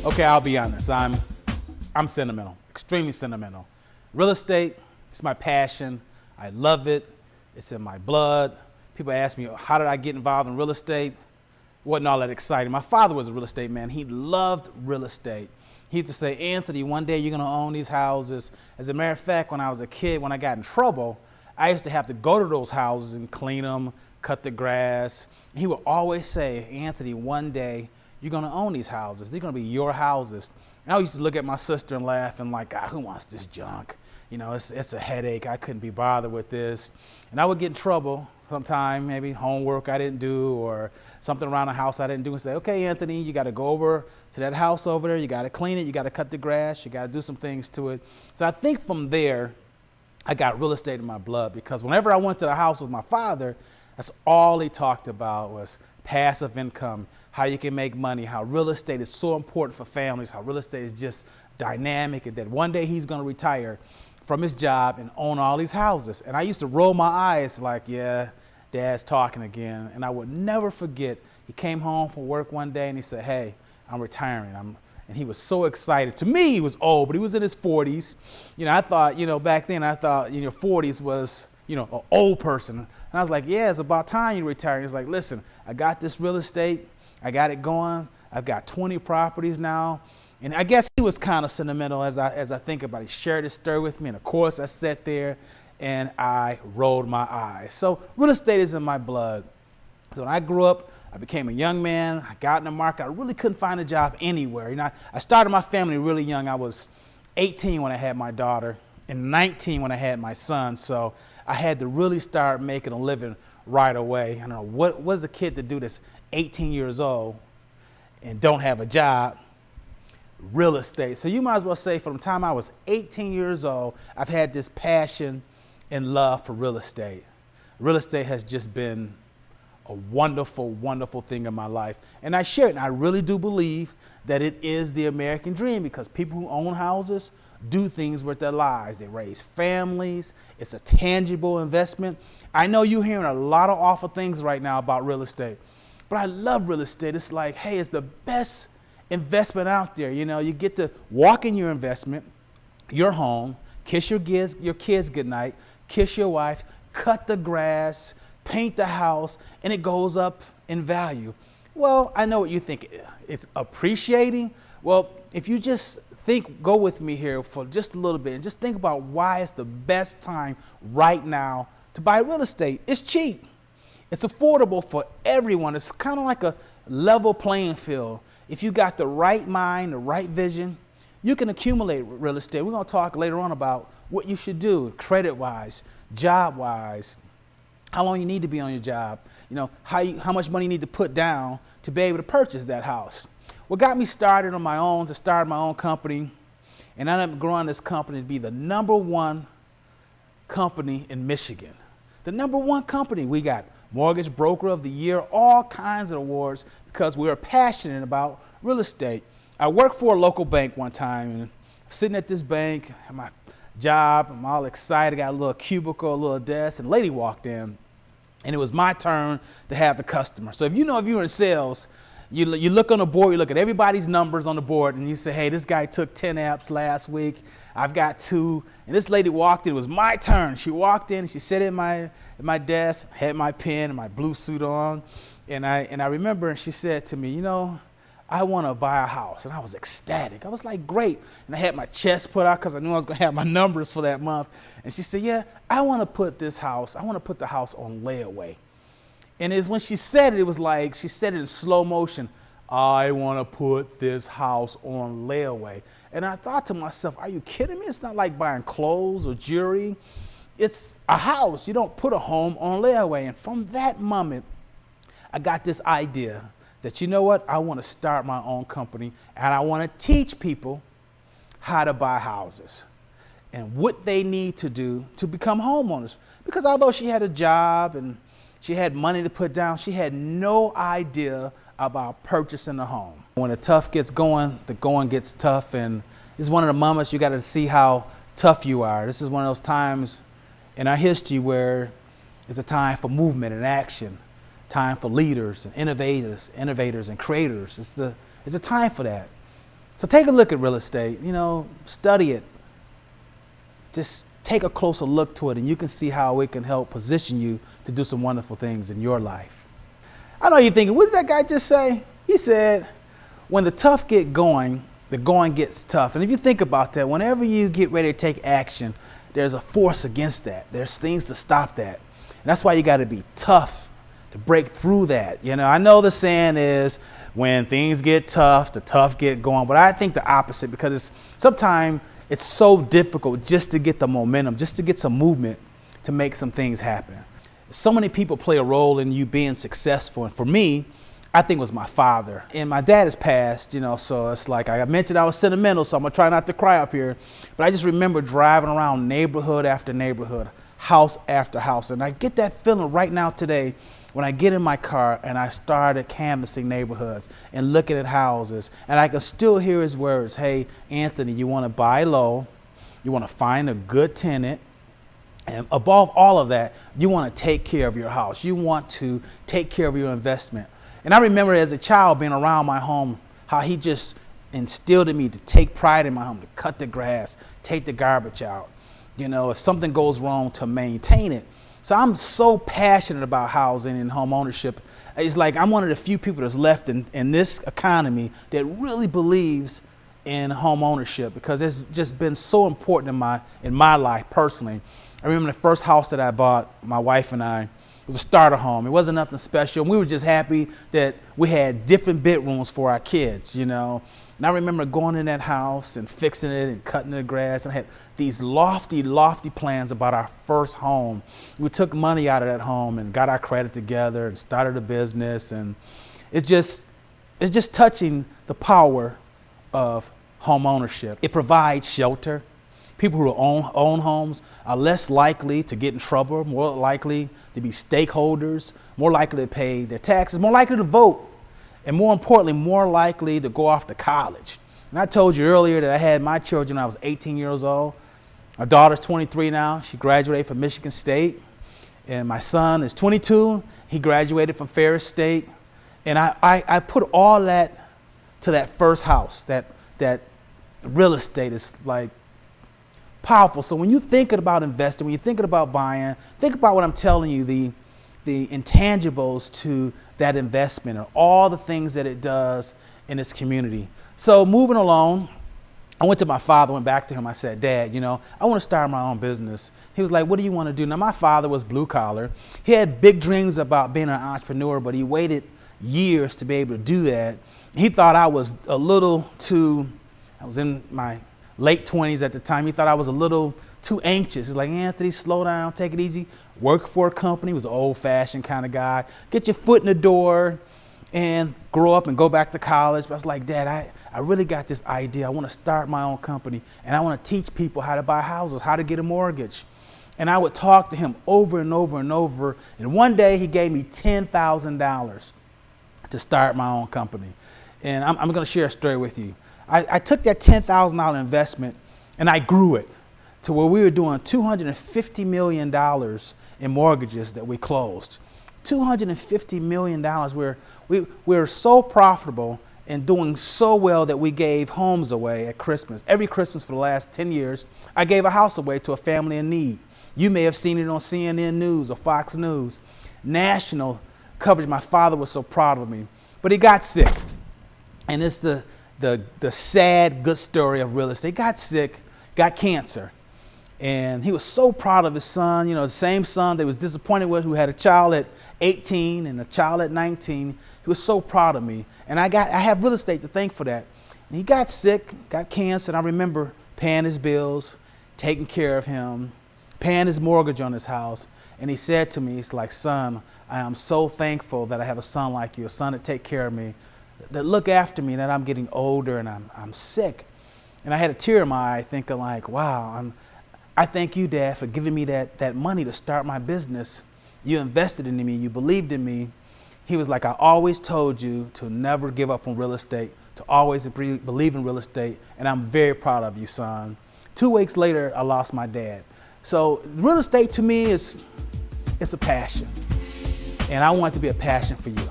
Okay, I'll be honest. I'm sentimental, extremely sentimental. Real estate, it's my passion. I love it. It's in my blood. People ask me, how did I get involved in real estate? It wasn't all that exciting. My father was a real estate man. He loved real estate. He used to say, Anthony, one day you're going to own these houses. As a matter of fact, when I was a kid, when I got in trouble, I used to have to go to those houses and clean them, cut the grass. He would always say, Anthony, one day you're going to own these houses. They're going to be your houses. And I used to look at my sister and laugh and like, who wants this junk? You know, it's a headache. I couldn't be bothered with this. And I would get in trouble sometime, maybe homework I didn't do or something around the house I didn't do, and say, okay, Anthony, you got to go over to that house over there. You got to clean it. You got to cut the grass. You got to do some things to it. So I think from there, I got real estate in my blood, because whenever I went to the house with my father, that's all he talked about was passive income, how you can make money, how real estate is so important for families, how real estate is just dynamic, and that one day he's going to retire from his job and own all these houses. And I used to roll my eyes like, yeah, Dad's talking again. And I would never forget, he came home from work one day and he said, hey, I'm retiring. And he was so excited. To me, he was old, but he was in his 40s. You know, I thought, back then I thought, 40s was, an old person. And I was like, yeah, it's about time you retire. He's like, listen, I got this real estate. I got it going. I've got 20 properties now. And I guess he was kind of sentimental as I think about it. He shared his story with me. And of course, I sat there and I rolled my eyes. So real estate is in my blood. So when I grew up, I became a young man. I got in the market. I really couldn't find a job anywhere. I started my family really young. I was 18 when I had my daughter and 19 when I had my son. So I had to really start making a living right away. I don't know, what is a kid to do that's 18 years old and don't have a job? Real estate. So you might as well say from the time I was 18 years old, I've had this passion and love for real estate. Real estate has just been a wonderful, wonderful thing in my life. And I share it, and I really do believe that it is the American dream, because people who own houses do things with their lives. They raise families. It's a tangible investment. I know you're hearing a lot of awful things right now about real estate, but I love real estate. It's like, hey, it's the best investment out there. You get to walk in your investment, your home, kiss your kids goodnight, kiss your wife, cut the grass, paint the house, and it goes up in value. Well, I know what you think. It's appreciating. Well, if you just go with me here for just a little bit and just think about why it's the best time right now to buy real estate. It's cheap. It's affordable for everyone. It's kind of like a level playing field. If you got the right mind, the right vision, you can accumulate real estate. We're going to talk later on about what you should do credit-wise, job-wise, how long you need to be on your job, how much money you need to put down to be able to purchase that house. What got me started on my own, to start my own company, and I ended up growing this company to be the #1 company in Michigan. The #1 company. We got Mortgage Broker of the Year, all kinds of awards, because we are passionate about real estate. I worked for a local bank one time, and sitting at this bank at my job, I'm all excited, got a little cubicle, a little desk, and a lady walked in, and it was my turn to have the customer. So if you're in sales, you look on the board, you look at everybody's numbers on the board, and you say, hey, this guy took 10 apps last week, I've got 2, and this lady walked in, it was my turn. She walked in, she sat at my desk, had my pen and my blue suit on, and I remember, and she said to me, I want to buy a house. And I was ecstatic. I was like, great. And I had my chest put out because I knew I was going to have my numbers for that month. And she said, yeah, I want to put the house on layaway. And when she said it, it was like, she said it in slow motion. I want to put this house on layaway. And I thought to myself, are you kidding me? It's not like buying clothes or jewelry. It's a house. You don't put a home on layaway. And from that moment, I got this idea that, I want to start my own company, and I want to teach people how to buy houses and what they need to do to become homeowners. Because although she had a job and she had money to put down, she had no idea about purchasing a home. When the tough gets going, the going gets tough, and this is one of the moments you got to see how tough you are. This is one of those times in our history where it's a time for movement and action. Time for leaders and innovators and creators. It's a time for that. So take a look at real estate, study it. Just take a closer look to it and you can see how it can help position you to do some wonderful things in your life. I know you're thinking, what did that guy just say? He said, when the tough get going, the going gets tough. And if you think about that, whenever you get ready to take action, there's a force against that. There's things to stop that. And that's why you got to be tough to break through that. I know the saying is when things get tough, the tough get going. But I think the opposite, because sometimes it's so difficult just to get the momentum, just to get some movement to make some things happen. So many people play a role in you being successful. And for me, I think it was my father. And my dad has passed, so it's like I mentioned I was sentimental, so I'm going to try not to cry up here. But I just remember driving around neighborhood after neighborhood, house after house. And I get that feeling right now today when I get in my car and I started canvassing neighborhoods and looking at houses. And I can still hear his words, hey, Anthony, you want to buy low, you want to find a good tenant, and above all of that, you want to take care of your house. You want to take care of your investment. And I remember as a child being around my home, how he just instilled in me to take pride in my home, to cut the grass, take the garbage out. If something goes wrong, to maintain it. So I'm so passionate about housing and home ownership. It's like I'm one of the few people that's left in this economy that really believes in home ownership, because it's just been so important in my life personally. I remember the first house that I bought, my wife and I, it was a starter home. It wasn't nothing special. We were just happy that we had different bedrooms for our kids, And I remember going in that house and fixing it and cutting the grass. And I had these lofty, lofty plans about our first home. We took money out of that home and got our credit together and started a business. And it's just touching the power of home ownership. It provides shelter. People who own homes are less likely to get in trouble, more likely to be stakeholders, more likely to pay their taxes, more likely to vote, and more importantly, more likely to go off to college. And I told you earlier that I had my children when I was 18 years old. My daughter's 23 now. She graduated from Michigan State. And my son is 22. He graduated from Ferris State. And I put all that to that first house, that real estate is like powerful. So when you're thinking about investing, when you're thinking about buying, think about what I'm telling you, the intangibles to that investment and all the things that it does in this community. So moving along, I went to my father, went back to him. I said, Dad, I want to start my own business. He was like, what do you want to do? Now, my father was blue collar. He had big dreams about being an entrepreneur, but he waited years to be able to do that. He thought I was I was in my late 20s at the time. He thought I was a little too anxious. He's like, Anthony, slow down, take it easy. Work for a company. He was an old-fashioned kind of guy. Get your foot in the door and grow up and go back to college. But I was like, Dad, I really got this idea. I want to start my own company, and I want to teach people how to buy houses, how to get a mortgage. And I would talk to him over and over and over. And one day he gave me $10,000 to start my own company. And I'm going to share a story with you. I took that $10,000 investment and I grew it to where we were doing $250 million in mortgages that we closed. $250 million. We're so profitable and doing so well that we gave homes away at Christmas. Every Christmas for the last 10 years, I gave a house away to a family in need. You may have seen it on CNN News or Fox News. National coverage. My father was so proud of me. But he got sick. And it's the sad, good story of real estate. He got sick, got cancer. And he was so proud of his son, the same son that he was disappointed with, who had a child at 18 and a child at 19. He was so proud of me. And I have real estate to thank for that. And he got sick, got cancer, and I remember paying his bills, taking care of him, paying his mortgage on his house. And he said to me, it's like, son, I am so thankful that I have a son like you, a son to take care of me, that look after me, that I'm getting older and I'm sick. And I had a tear in my eye thinking like, wow, I thank you, Dad, for giving me that money to start my business. You invested in me, you believed in me. He was like, I always told you to never give up on real estate, to always believe in real estate, and I'm very proud of you, son. 2 weeks later, I lost my dad. So real estate to me it's a passion, and I want it to be a passion for you.